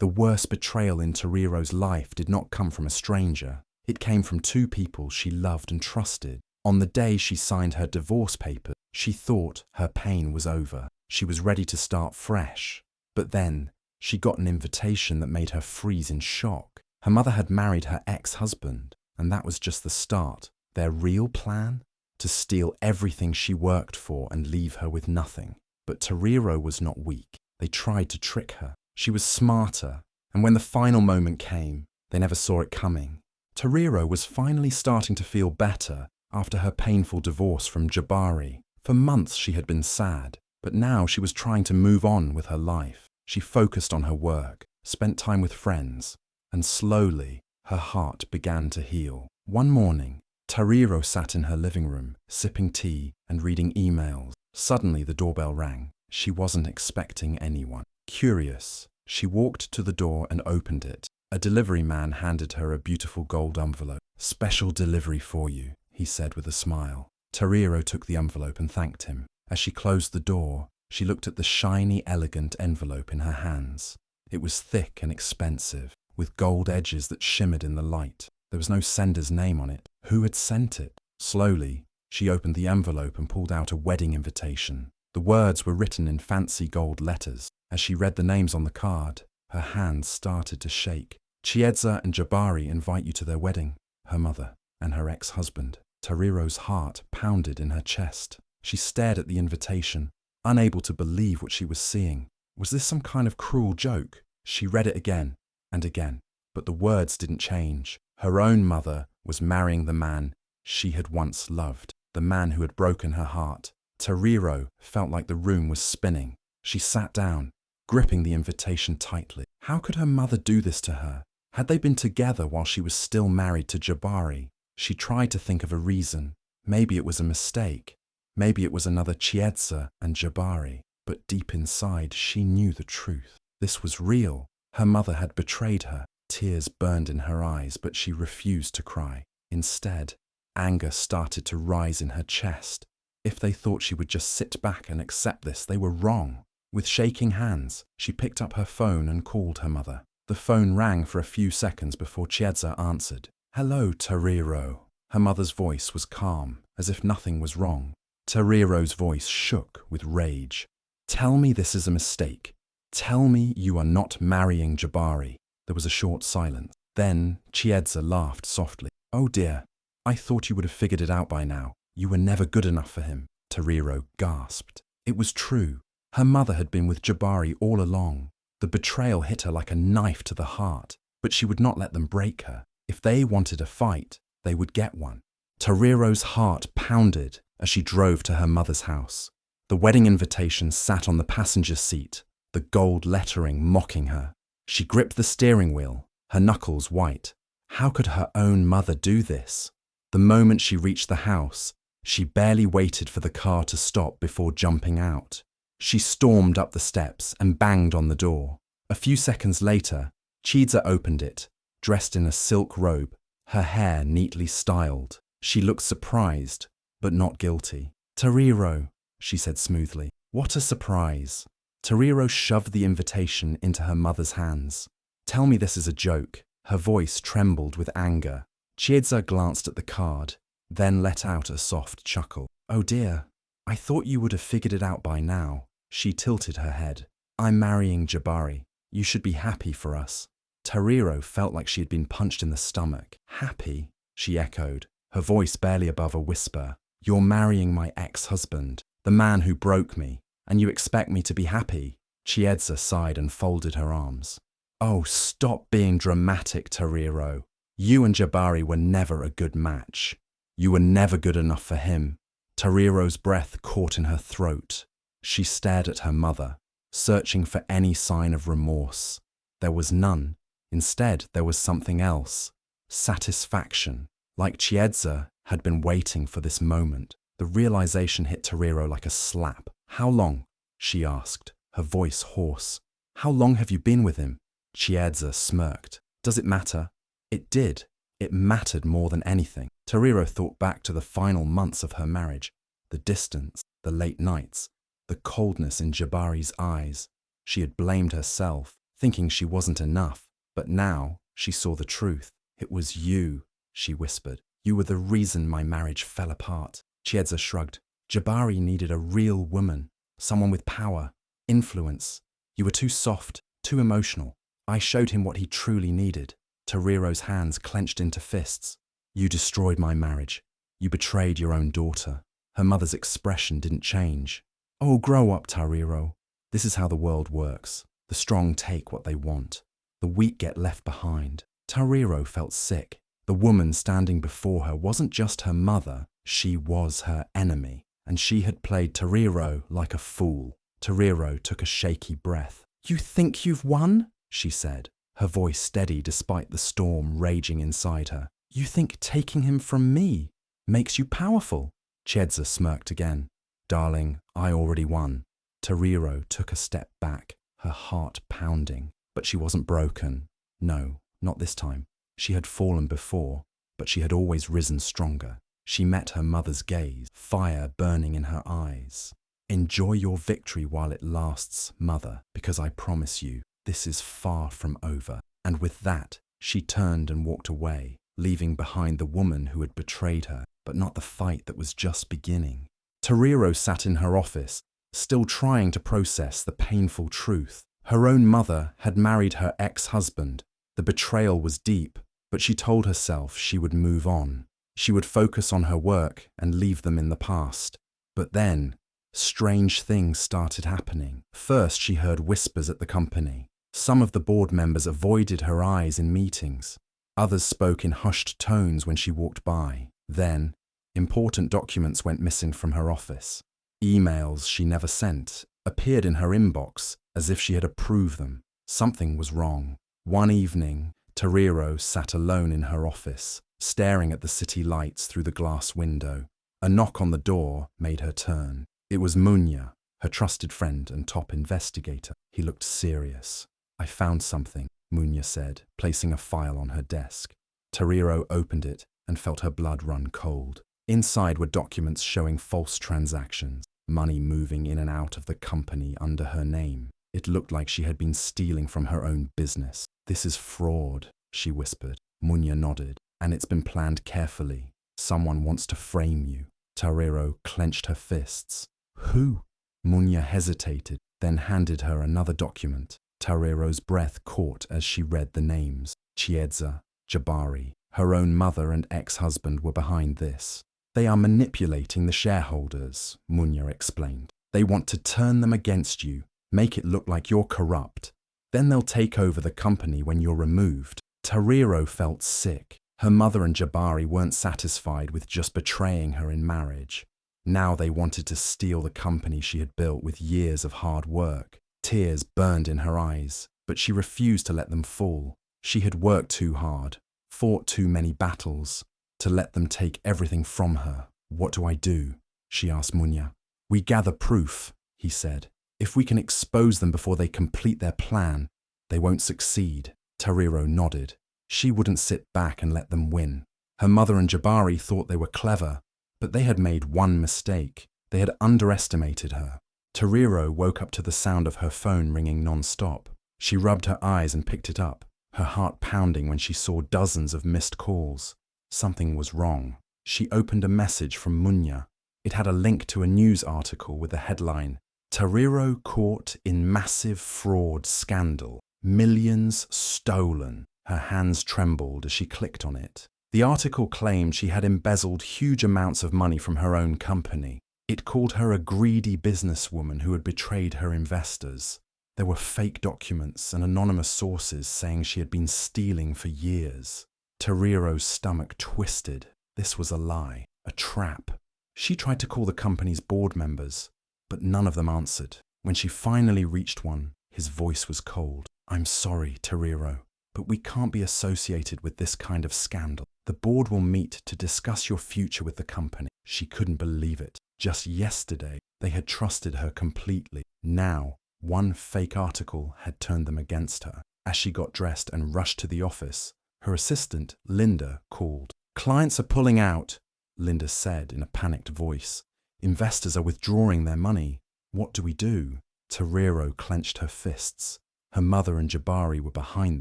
The worst betrayal in Tariro's life did not come from a stranger. It came from two people she loved and trusted. On the day she signed her divorce papers, she thought her pain was over. She was ready to start fresh. But then, she got an invitation that made her freeze in shock. Her mother had married her ex-husband, and that was just the start. Their real plan? To steal everything she worked for and leave her with nothing. But Tariro was not weak. They tried to trick her. She was smarter, and when the final moment came, they never saw it coming. Tariro was finally starting to feel better after her painful divorce from Jabari. For months she had been sad, but now she was trying to move on with her life. She focused on her work, spent time with friends, and slowly her heart began to heal. One morning, Tariro sat in her living room, sipping tea and reading emails. Suddenly the doorbell rang. She wasn't expecting anyone. Curious, she walked to the door and opened it. A delivery man handed her a beautiful gold envelope. "Special delivery for you," he said with a smile. Tariro took the envelope and thanked him. As she closed the door, she looked at the shiny, elegant envelope in her hands. It was thick and expensive, with gold edges that shimmered in the light. There was no sender's name on it. Who had sent it? Slowly, she opened the envelope and pulled out a wedding invitation. The words were written in fancy gold letters. As she read the names on the card, her hands started to shake. "Chiedza and Jabari invite you to their wedding, her mother and her ex-husband." Tariro's heart pounded in her chest. She stared at the invitation, unable to believe what she was seeing. Was this some kind of cruel joke? She read it again and again, but the words didn't change. Her own mother was marrying the man she had once loved, the man who had broken her heart. Tariro felt like the room was spinning. She sat down, gripping the invitation tightly. How could her mother do this to her? Had they been together while she was still married to Jabari? She tried to think of a reason. Maybe it was a mistake. Maybe it was another Chiedza and Jabari. But deep inside, she knew the truth. This was real. Her mother had betrayed her. Tears burned in her eyes, but she refused to cry. Instead, anger started to rise in her chest. If they thought she would just sit back and accept this, they were wrong. With shaking hands, she picked up her phone and called her mother. The phone rang for a few seconds before Chiedza answered. "Hello, Tariro." Her mother's voice was calm, as if nothing was wrong. Tariro's voice shook with rage. "Tell me this is a mistake. Tell me you are not marrying Jabari." There was a short silence. Then Chiedza laughed softly. "Oh dear, I thought you would have figured it out by now. You were never good enough for him." Tariro gasped. It was true. Her mother had been with Jabari all along. The betrayal hit her like a knife to the heart, but she would not let them break her. If they wanted a fight, they would get one. Tariro's heart pounded as she drove to her mother's house. The wedding invitation sat on the passenger seat, the gold lettering mocking her. She gripped the steering wheel, her knuckles white. How could her own mother do this? The moment she reached the house, she barely waited for the car to stop before jumping out. She stormed up the steps and banged on the door. A few seconds later, Chiedza opened it, dressed in a silk robe, her hair neatly styled. She looked surprised, but not guilty. "Tariro," she said smoothly. "What a surprise." Tariro shoved the invitation into her mother's hands. "Tell me this is a joke." Her voice trembled with anger. Chiedza glanced at the card, then let out a soft chuckle. "Oh dear, I thought you would have figured it out by now." She tilted her head. "I'm marrying Jabari. You should be happy for us." Tariro felt like she had been punched in the stomach. "Happy?" she echoed, her voice barely above a whisper. "You're marrying my ex-husband, the man who broke me, and you expect me to be happy?" Chiedza sighed and folded her arms. "Oh, stop being dramatic, Tariro. You and Jabari were never a good match. You were never good enough for him." Tariro's breath caught in her throat. She stared at her mother, searching for any sign of remorse. There was none. Instead, there was something else. Satisfaction. Like Chiedza had been waiting for this moment. The realization hit Tariro like a slap. "How long?" she asked, her voice hoarse. "How long have you been with him?" Chiedza smirked. "Does it matter?" It did. It mattered more than anything. Tariro thought back to the final months of her marriage. The distance, the late nights, the coldness in Jabari's eyes. She had blamed herself, thinking she wasn't enough. But now she saw the truth. It was you, she whispered. You were the reason my marriage fell apart. Chiedza shrugged. Jabari needed a real woman, someone with power, influence. You were too soft, too emotional. I showed him what he truly needed. Tariro's hands clenched into fists. You destroyed my marriage. You betrayed your own daughter. Her mother's expression didn't change. Oh, grow up, Tariro. This is how the world works. The strong take what they want. The weak get left behind. Tariro felt sick. The woman standing before her wasn't just her mother, she was her enemy. And she had played Tariro like a fool. Tariro took a shaky breath. You think you've won? She said, her voice steady despite the storm raging inside her. You think taking him from me makes you powerful? Chiedza smirked again. Darling, I already won. Tariro took a step back, her heart pounding. But she wasn't broken. No, not this time. She had fallen before, but she had always risen stronger. She met her mother's gaze, fire burning in her eyes. Enjoy your victory while it lasts, mother, because I promise you, this is far from over. And with that, she turned and walked away, leaving behind the woman who had betrayed her, but not the fight that was just beginning. Tariro sat in her office, still trying to process the painful truth. Her own mother had married her ex-husband. The betrayal was deep, but she told herself she would move on. She would focus on her work and leave them in the past. But then, strange things started happening. First, she heard whispers at the company. Some of the board members avoided her eyes in meetings. Others spoke in hushed tones when she walked by. Then, important documents went missing from her office. Emails she never sent appeared in her inbox as if she had approved them. Something was wrong. One evening, Tariro sat alone in her office, staring at the city lights through the glass window. A knock on the door made her turn. It was Munya, her trusted friend and top investigator. He looked serious. I found something, Munya said, placing a file on her desk. Tariro opened it and felt her blood run cold. Inside were documents showing false transactions, money moving in and out of the company under her name. It looked like she had been stealing from her own business. This is fraud, she whispered. Munya nodded. And it's been planned carefully. Someone wants to frame you. Tariro clenched her fists. Who? Munya hesitated, then handed her another document. Tariro's breath caught as she read the names. Chiedza, Jabari. Her own mother and ex-husband were behind this. They are manipulating the shareholders, Munya explained. They want to turn them against you, make it look like you're corrupt. Then they'll take over the company when you're removed. Tariro felt sick. Her mother and Jabari weren't satisfied with just betraying her in marriage. Now they wanted to steal the company she had built with years of hard work. Tears burned in her eyes, but she refused to let them fall. She had worked too hard, fought too many battles, to let them take everything from her. What do I do? She asked Munya. We gather proof, he said. If we can expose them before they complete their plan, they won't succeed. Tariro nodded. She wouldn't sit back and let them win. Her mother and Jabari thought they were clever, but they had made one mistake. They had underestimated her. Tariro woke up to the sound of her phone ringing non-stop. She rubbed her eyes and picked it up, her heart pounding when she saw dozens of missed calls. Something was wrong. She opened a message from Munya. It had a link to a news article with the headline, Tariro caught in massive fraud scandal. Millions stolen. Her hands trembled as she clicked on it. The article claimed she had embezzled huge amounts of money from her own company. It called her a greedy businesswoman who had betrayed her investors. There were fake documents and anonymous sources saying she had been stealing for years. Tariro's stomach twisted. This was a lie, a trap. She tried to call the company's board members, but none of them answered. When she finally reached one, his voice was cold. I'm sorry, Tariro, but we can't be associated with this kind of scandal. The board will meet to discuss your future with the company. She couldn't believe it. Just yesterday, they had trusted her completely. Now, one fake article had turned them against her. As she got dressed and rushed to the office, her assistant, Linda, called. Clients are pulling out, Linda said in a panicked voice. Investors are withdrawing their money. What do we do? Tariro clenched her fists. Her mother and Jabari were behind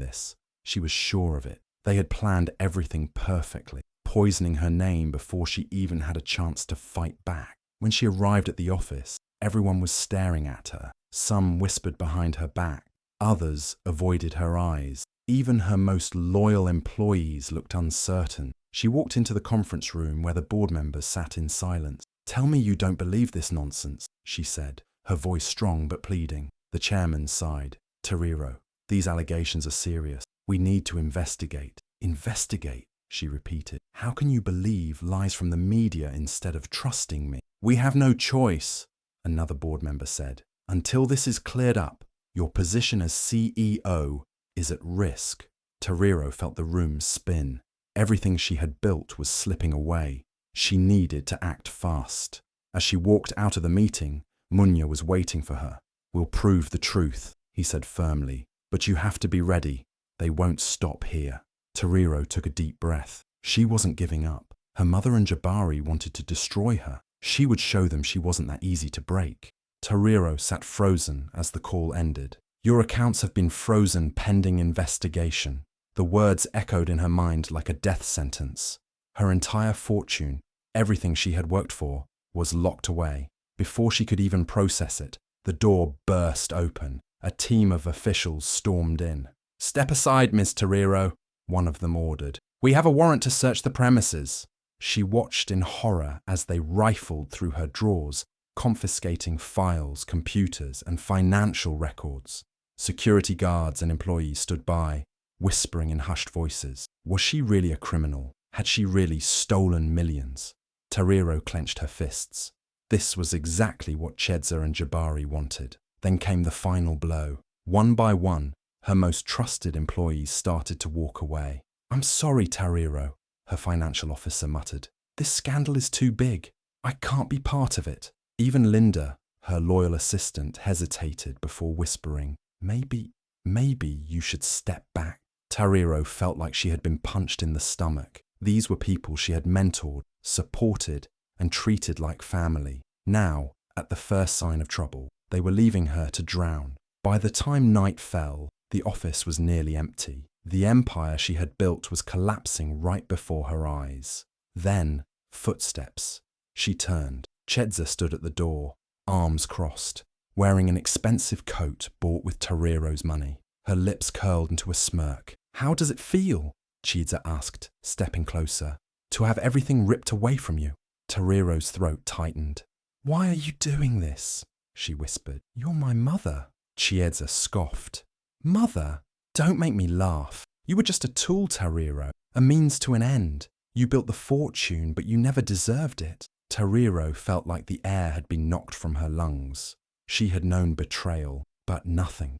this. She was sure of it. They had planned everything perfectly, poisoning her name before she even had a chance to fight back. When she arrived at the office, everyone was staring at her. Some whispered behind her back. Others avoided her eyes. Even her most loyal employees looked uncertain. She walked into the conference room where the board members sat in silence. "Tell me you don't believe this nonsense," she said, her voice strong but pleading. The chairman sighed. "Tariro, these allegations are serious. We need to investigate." "Investigate," she repeated. "How can you believe lies from the media instead of trusting me?" "We have no choice," another board member said. "Until this is cleared up, your position as CEO is at risk." Tariro felt the room spin. Everything she had built was slipping away. She needed to act fast. As she walked out of the meeting, Munya was waiting for her. "We'll prove the truth," he said firmly. "But you have to be ready. They won't stop here." Tariro took a deep breath. She wasn't giving up. Her mother and Jabari wanted to destroy her. She would show them she wasn't that easy to break. Tariro sat frozen as the call ended. "Your accounts have been frozen pending investigation." The words echoed in her mind like a death sentence. Her entire fortune, everything she had worked for, was locked away. Before she could even process it, the door burst open. A team of officials stormed in. "Step aside, Miss Tariro," one of them ordered. "We have a warrant to search the premises." She watched in horror as they rifled through her drawers, confiscating files, computers, and financial records. Security guards and employees stood by, whispering in hushed voices. Was she really a criminal? Had she really stolen millions? Tariro clenched her fists. This was exactly what Chiedza and Jabari wanted. Then came the final blow. One by one, her most trusted employees started to walk away. "I'm sorry, Tariro," her financial officer muttered. "This scandal is too big. I can't be part of it." Even Linda, her loyal assistant, hesitated before whispering, Maybe you should step back." Tariro felt like she had been punched in the stomach. These were people she had mentored, supported, and treated like family. Now, at the first sign of trouble, they were leaving her to drown. By the time night fell, the office was nearly empty. The empire she had built was collapsing right before her eyes. Then, footsteps. She turned. Chiedza stood at the door, arms crossed, wearing an expensive coat bought with Tariro's money. Her lips curled into a smirk. "How does it feel?" Chiedza asked, stepping closer. "To have everything ripped away from you?" Tariro's throat tightened. "Why are you doing this?" she whispered. "You're my mother." Chiedza scoffed. "Mother? Don't make me laugh. You were just a tool, Tariro, a means to an end. You built the fortune, but you never deserved it." Tariro felt like the air had been knocked from her lungs. She had known betrayal, but nothing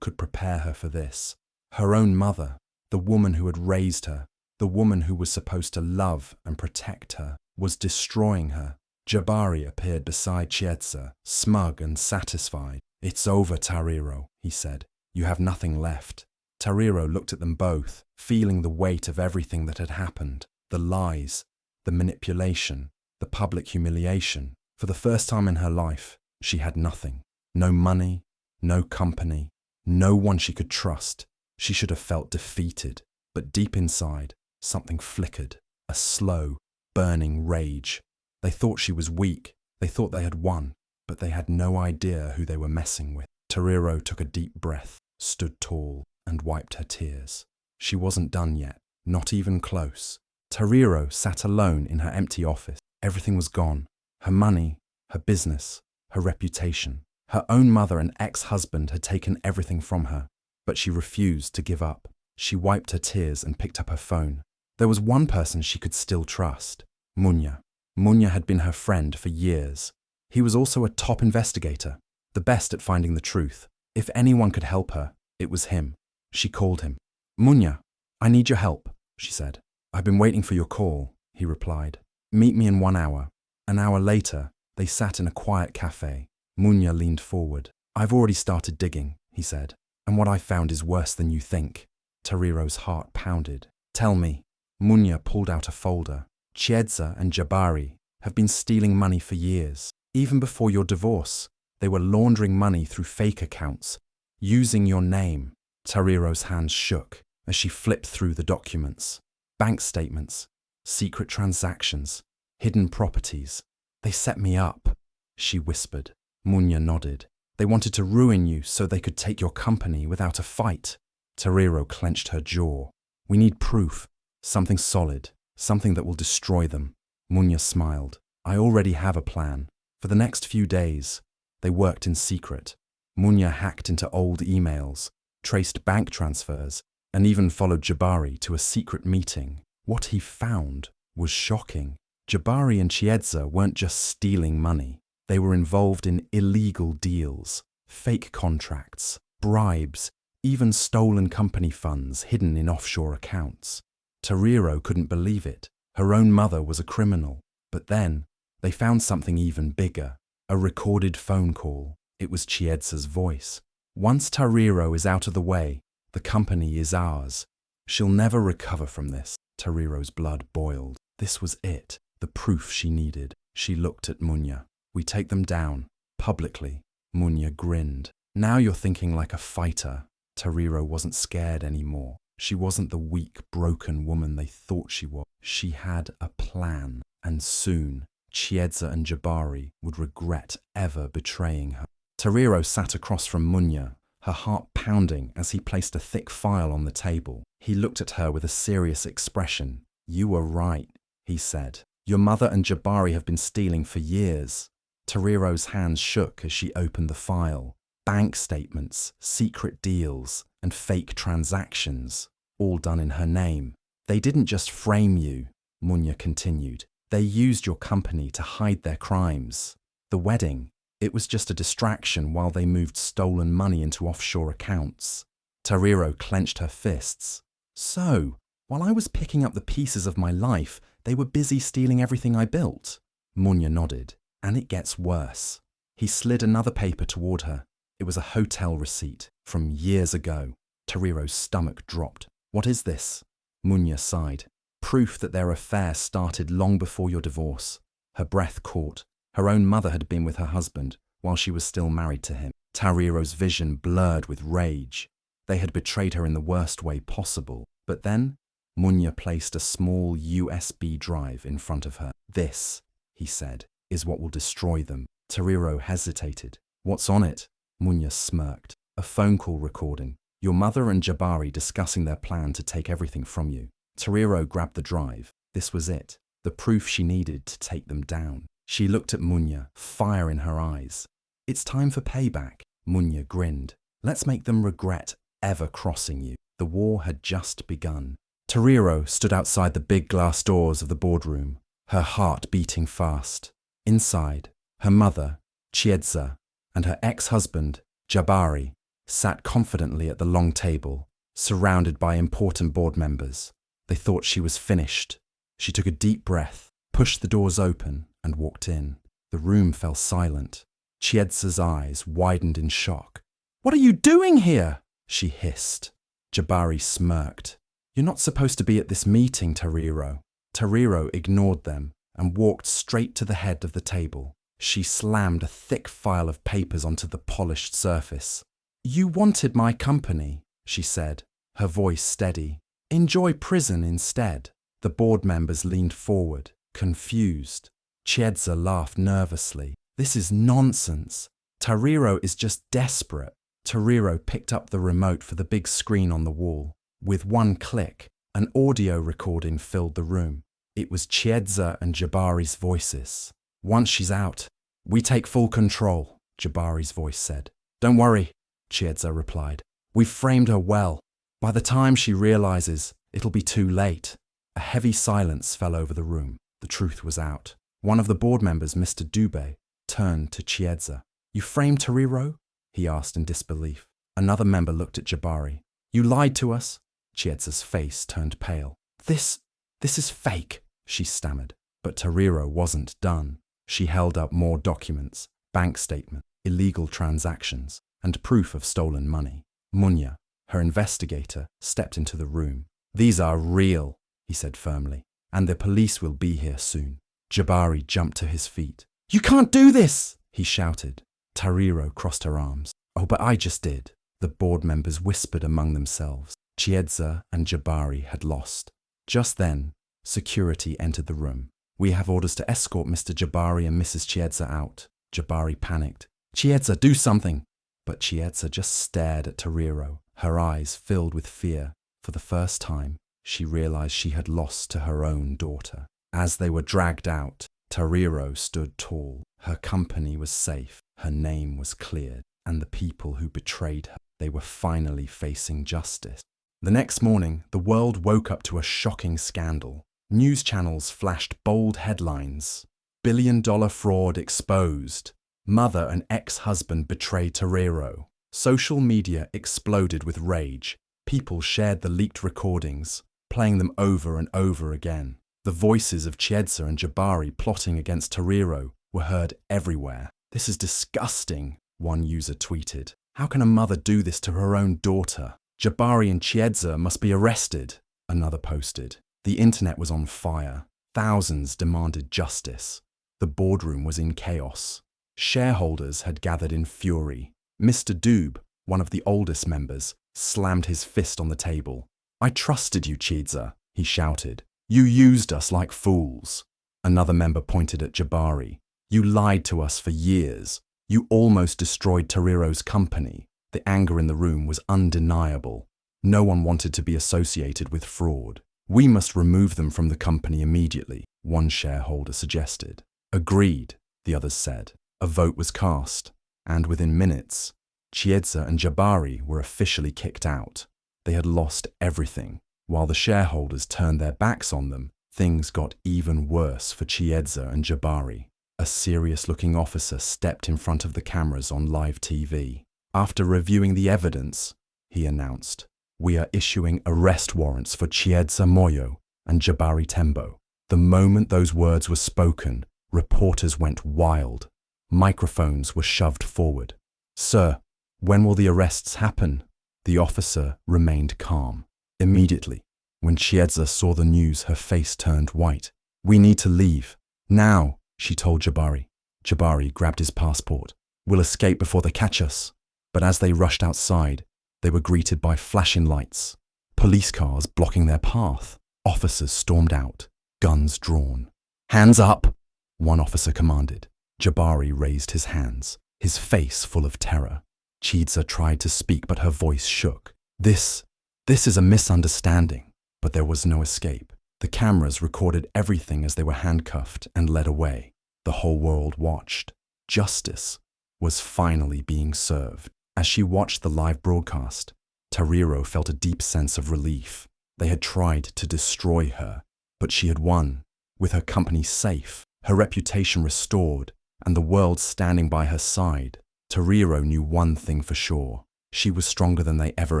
could prepare her for this. Her own mother, the woman who had raised her, the woman who was supposed to love and protect her, was destroying her. Jabari appeared beside Chiedza, smug and satisfied. "It's over, Tariro," he said. "You have nothing left." Tariro looked at them both, feeling the weight of everything that had happened. The lies, the manipulation, the public humiliation. For the first time in her life, she had nothing. No money, no company, no one she could trust. She should have felt defeated, but deep inside, something flickered, a slow, burning rage. They thought she was weak, they thought they had won, but they had no idea who they were messing with. Tariro took a deep breath, stood tall, and wiped her tears. She wasn't done yet, not even close. Tariro sat alone in her empty office. Everything was gone. Her money, her business, her reputation. Her own mother and ex-husband had taken everything from her, but she refused to give up. She wiped her tears and picked up her phone. There was one person she could still trust, Munya. Munya had been her friend for years. He was also a top investigator, the best at finding the truth. If anyone could help her, it was him. She called him. "Munya, I need your help," she said. "I've been waiting for your call," he replied. "Meet me in 1 hour." An hour later, they sat in a quiet cafe. Munya leaned forward. "I've already started digging," he said. "And what I found is worse than you think." Tariro's heart pounded. "Tell me." Munya pulled out a folder. "Chiedza and Jabari have been stealing money for years. Even before your divorce, they were laundering money through fake accounts, Using your name. Tariro's hands shook as she flipped through the documents. Bank statements, secret transactions, hidden properties. They set me up, she whispered. Munya nodded. They wanted to ruin you so they could take your company without a fight. Tariro clenched her jaw. We need proof. Something solid. Something that will destroy them. Munya smiled. I already have a plan. For the next few days, they worked in secret. Munya hacked into old emails, traced bank transfers, and even followed Jabari to a secret meeting. What he found was shocking. Jabari and Chiedza weren't just stealing money. They were involved in illegal deals, fake contracts, bribes, even stolen company funds hidden in offshore accounts. Tariro couldn't believe it. Her own mother was a criminal. But then, they found something even bigger. A recorded phone call. It was Chiedza's voice. Once Tariro is out of the way, the company is ours. She'll never recover from this. Tariro's blood boiled. This was it, the proof she needed. She looked at Munya. We take them down, publicly. Munya grinned. Now you're thinking like a fighter. Tariro wasn't scared anymore. She wasn't the weak, broken woman they thought she was. She had a plan, and soon, Chiedza and Jabari would regret ever betraying her. Tariro sat across from Munya, her heart pounding as he placed a thick file on the table. He looked at her with a serious expression. You were right, he said. Your mother and Jabari have been stealing for years. Tariro's hands shook as she opened the file. Bank statements, secret deals, and fake transactions, all done in her name. They didn't just frame you, Munya continued. They used your company to hide their crimes. The wedding, it was just a distraction while they moved stolen money into offshore accounts. Tariro clenched her fists. So, while I was picking up the pieces of my life, they were busy stealing everything I built. Munya nodded. And it gets worse. He slid another paper toward her. It was a hotel receipt from years ago. Tariro's stomach dropped. What is this? Munya sighed. Proof that their affair started long before your divorce. Her breath caught. Her own mother had been with her husband while she was still married to him. Tariro's vision blurred with rage. They had betrayed her in the worst way possible. But then, Munya placed a small USB drive in front of her. This, he said, is what will destroy them. Tariro hesitated. What's on it? Munya smirked. A phone call recording. Your mother and Jabari discussing their plan to take everything from you. Tariro grabbed the drive. This was it. The proof she needed to take them down. She looked at Munya, fire in her eyes. It's time for payback. Munya grinned. Let's make them regret ever crossing you. The war had just begun. Tariro stood outside the big glass doors of the boardroom, her heart beating fast. Inside, her mother, Chiedza, and her ex-husband, Jabari, sat confidently at the long table, surrounded by important board members. They thought she was finished. She took a deep breath, pushed the doors open, and walked in. The room fell silent. Chiedza's eyes widened in shock. What are you doing here? She hissed. Jabari smirked. You're not supposed to be at this meeting, Tariro. Tariro ignored them and walked straight to the head of the table. She slammed a thick file of papers onto the polished surface. You wanted my company, she said, her voice steady. Enjoy prison instead. The board members leaned forward, confused. Chiedza laughed nervously. This is nonsense. Tariro is just desperate. Tariro picked up the remote for the big screen on the wall. With one click, an audio recording filled the room. It was Chiedza and Jabari's voices. Once she's out, we take full control, Jabari's voice said. Don't worry, Chiedza replied. We've framed her well. By the time she realizes, it'll be too late. A heavy silence fell over the room. The truth was out. One of the board members, Mr. Dubé, turned to Chiedza. You framed Tariro? He asked in disbelief. Another member looked at Jabari. You lied to us? Chiedza's face turned pale. This is fake, she stammered. But Tariro wasn't done. She held up more documents, bank statements, illegal transactions, and proof of stolen money. Munya, her investigator, stepped into the room. These are real, he said firmly, and the police will be here soon. Jabari jumped to his feet. You can't do this, he shouted. Tariro crossed her arms. Oh, but I just did. The board members whispered among themselves. Chiedza and Jabari had lost. Just then, security entered the room. "We have orders to escort Mr. Jabari and Mrs. Chiedza out." Jabari panicked. "Chiedza, do something!" But Chiedza just stared at Tariro, her eyes filled with fear. For the first time, she realized she had lost to her own daughter. As they were dragged out, Tariro stood tall. Her company was safe, her name was cleared, and the people who betrayed her, they were finally facing justice. The next morning, the world woke up to a shocking scandal. News channels flashed bold headlines. "Billion-dollar fraud exposed. Mother and ex-husband betray Tariro." Social media exploded with rage. People shared the leaked recordings, playing them over and over again. The voices of Chiedza and Jabari plotting against Tariro were heard everywhere. "This is disgusting," one user tweeted. "How can a mother do this to her own daughter? Jabari and Chiedza must be arrested," another posted. The internet was on fire. Thousands demanded justice. The boardroom was in chaos. Shareholders had gathered in fury. Mr. Doob, one of the oldest members, slammed his fist on the table. "I trusted you, Chiedza," he shouted. "You used us like fools." Another member pointed at Jabari. "You lied to us for years. You almost destroyed Tariro's company." The anger in the room was undeniable. No one wanted to be associated with fraud. "We must remove them from the company immediately," one shareholder suggested. "Agreed," the others said. A vote was cast, and within minutes, Chiedza and Jabari were officially kicked out. They had lost everything. While the shareholders turned their backs on them, things got even worse for Chiedza and Jabari. A serious-looking officer stepped in front of the cameras on live TV. After reviewing the evidence, he announced, "We are issuing arrest warrants for Chiedza Moyo and Jabari Tembo." The moment those words were spoken, reporters went wild. Microphones were shoved forward. "Sir, when will the arrests happen?" The officer remained calm. Immediately, when Chiedza saw the news, her face turned white. "We need to leave. Now," she told Jabari. Jabari grabbed his passport. "We'll escape before they catch us." But as they rushed outside, they were greeted by flashing lights, police cars blocking their path. Officers stormed out, guns drawn. "Hands up!" one officer commanded. Jabari raised his hands, his face full of terror. Chiedza tried to speak, but her voice shook. This is a misunderstanding." But there was no escape. The cameras recorded everything as they were handcuffed and led away. The whole world watched. Justice was finally being served. As she watched the live broadcast, Tariro felt a deep sense of relief. They had tried to destroy her, but she had won. With her company safe, her reputation restored, and the world standing by her side, Tariro knew one thing for sure. She was stronger than they ever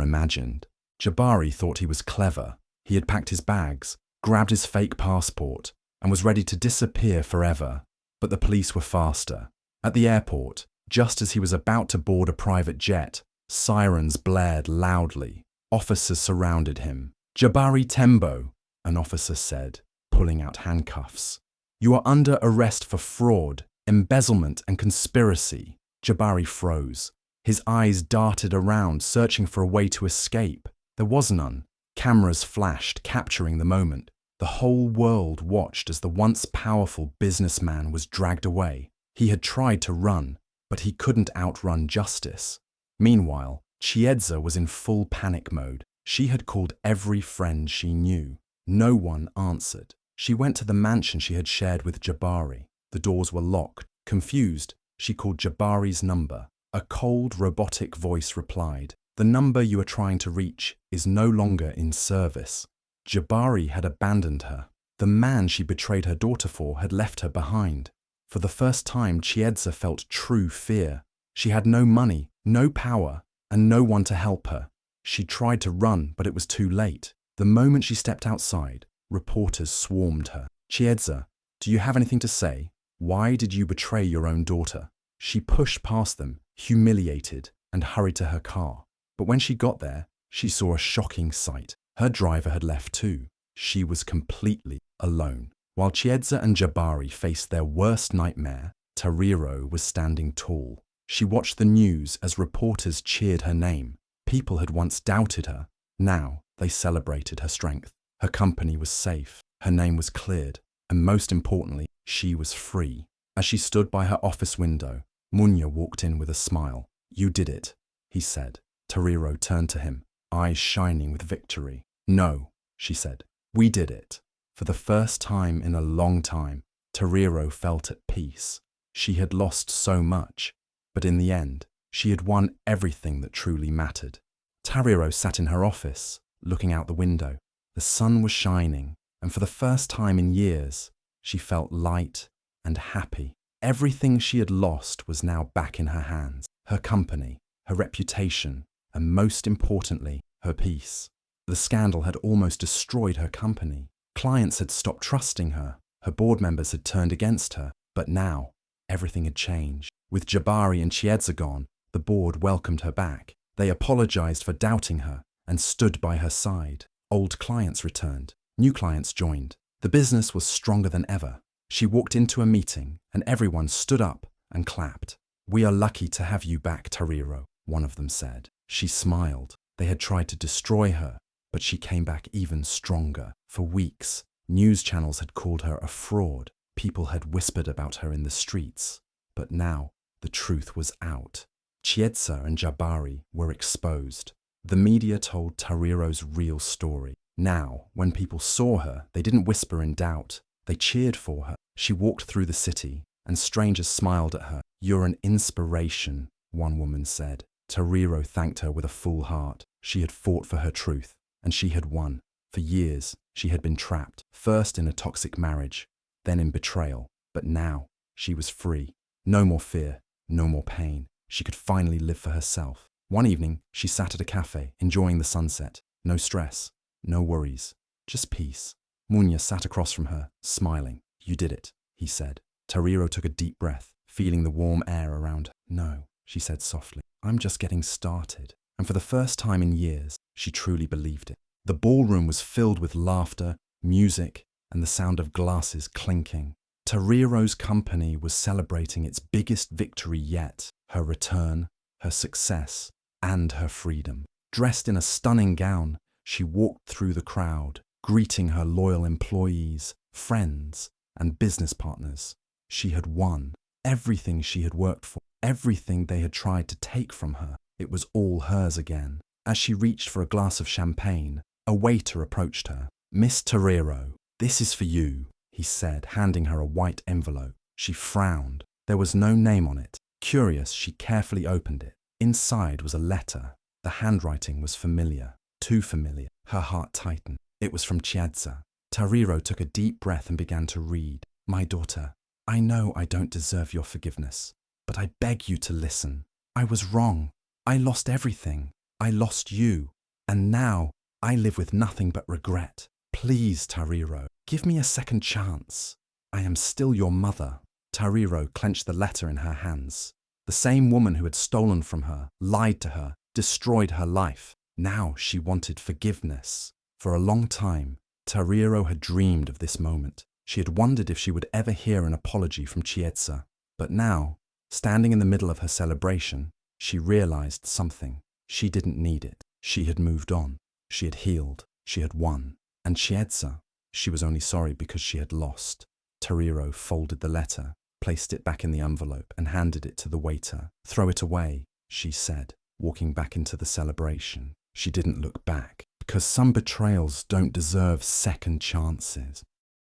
imagined. Jabari thought he was clever. He had packed his bags, grabbed his fake passport, and was ready to disappear forever. But the police were faster. At the airport, just as he was about to board a private jet, sirens blared loudly. Officers surrounded him. "Jabari Tembo," an officer said, pulling out handcuffs. "You are under arrest for fraud, embezzlement, and conspiracy." Jabari froze. His eyes darted around, searching for a way to escape. There was none. Cameras flashed, capturing the moment. The whole world watched as the once powerful businessman was dragged away. He had tried to run, but he couldn't outrun justice. Meanwhile, Chiedza was in full panic mode. She had called every friend she knew. No one answered. She went to the mansion she had shared with Jabari. The doors were locked. Confused, she called Jabari's number. A cold, robotic voice replied, "The number you are trying to reach is no longer in service." Jabari had abandoned her. The man she betrayed her daughter for had left her behind. For the first time, Chiedza felt true fear. She had no money, no power, and no one to help her. She tried to run, but it was too late. The moment she stepped outside, reporters swarmed her. "Chiedza, do you have anything to say? Why did you betray your own daughter?" She pushed past them, humiliated, and hurried to her car. But when she got there, she saw a shocking sight. Her driver had left too. She was completely alone. While Chiedza and Jabari faced their worst nightmare, Tariro was standing tall. She watched the news as reporters cheered her name. People had once doubted her. Now they celebrated her strength. Her company was safe. Her name was cleared. And most importantly, she was free. As she stood by her office window, Munya walked in with a smile. "You did it," he said. Tariro turned to him, eyes shining with victory. "No," she said. "We did it." For the first time in a long time, Tariro felt at peace. She had lost so much, but in the end, she had won everything that truly mattered. Tariro sat in her office, looking out the window. The sun was shining, and for the first time in years, she felt light and happy. Everything she had lost was now back in her hands. Her company, her reputation, and most importantly, her peace. The scandal had almost destroyed her company. Clients had stopped trusting her. Her board members had turned against her. But now, everything had changed. With Jabari and Chiedza gone, the board welcomed her back. They apologized for doubting her and stood by her side. Old clients returned. New clients joined. The business was stronger than ever. She walked into a meeting and everyone stood up and clapped. "We are lucky to have you back, Tariro," one of them said. She smiled. They had tried to destroy her, but she came back even stronger. For weeks, news channels had called her a fraud. People had whispered about her in the streets. But now, the truth was out. Chiedza and Jabari were exposed. The media told Tariro's real story. Now, when people saw her, they didn't whisper in doubt. They cheered for her. She walked through the city, and strangers smiled at her. "You're an inspiration," one woman said. Tariro thanked her with a full heart. She had fought for her truth, and she had won. For years, she had been trapped, first in a toxic marriage, then in betrayal. But now, she was free. No more fear, no more pain. She could finally live for herself. One evening, she sat at a cafe, enjoying the sunset. No stress, no worries, just peace. Munya sat across from her, smiling. "You did it," he said. Tariro took a deep breath, feeling the warm air around her. "No," she said softly. "I'm just getting started." And for the first time in years, she truly believed it. The ballroom was filled with laughter, music, and the sound of glasses clinking. Tariro's company was celebrating its biggest victory yet, her return, her success, and her freedom. Dressed in a stunning gown, she walked through the crowd, greeting her loyal employees, friends, and business partners. She had won everything she had worked for, everything they had tried to take from her. It was all hers again. As she reached for a glass of champagne, a waiter approached her. "Miss Tariro, this is for you," he said, handing her a white envelope. She frowned. There was no name on it. Curious, she carefully opened it. Inside was a letter. The handwriting was familiar, too familiar. Her heart tightened. It was from Chiedza. Tariro took a deep breath and began to read. "My daughter, I know I don't deserve your forgiveness, but I beg you to listen. I was wrong. I lost everything. I lost you. And now I live with nothing but regret. Please, Tariro, give me a second chance. I am still your mother." Tariro clenched the letter in her hands. The same woman who had stolen from her, lied to her, destroyed her life. Now she wanted forgiveness. For a long time, Tariro had dreamed of this moment. She had wondered if she would ever hear an apology from Chiedza. But now, standing in the middle of her celebration, she realized something. She didn't need it. She had moved on. She had healed. She had won. And Chiedza, she was only sorry because she had lost. Tariro folded the letter, placed it back in the envelope, and handed it to the waiter. "Throw it away," she said, walking back into the celebration. She didn't look back, because some betrayals don't deserve second chances.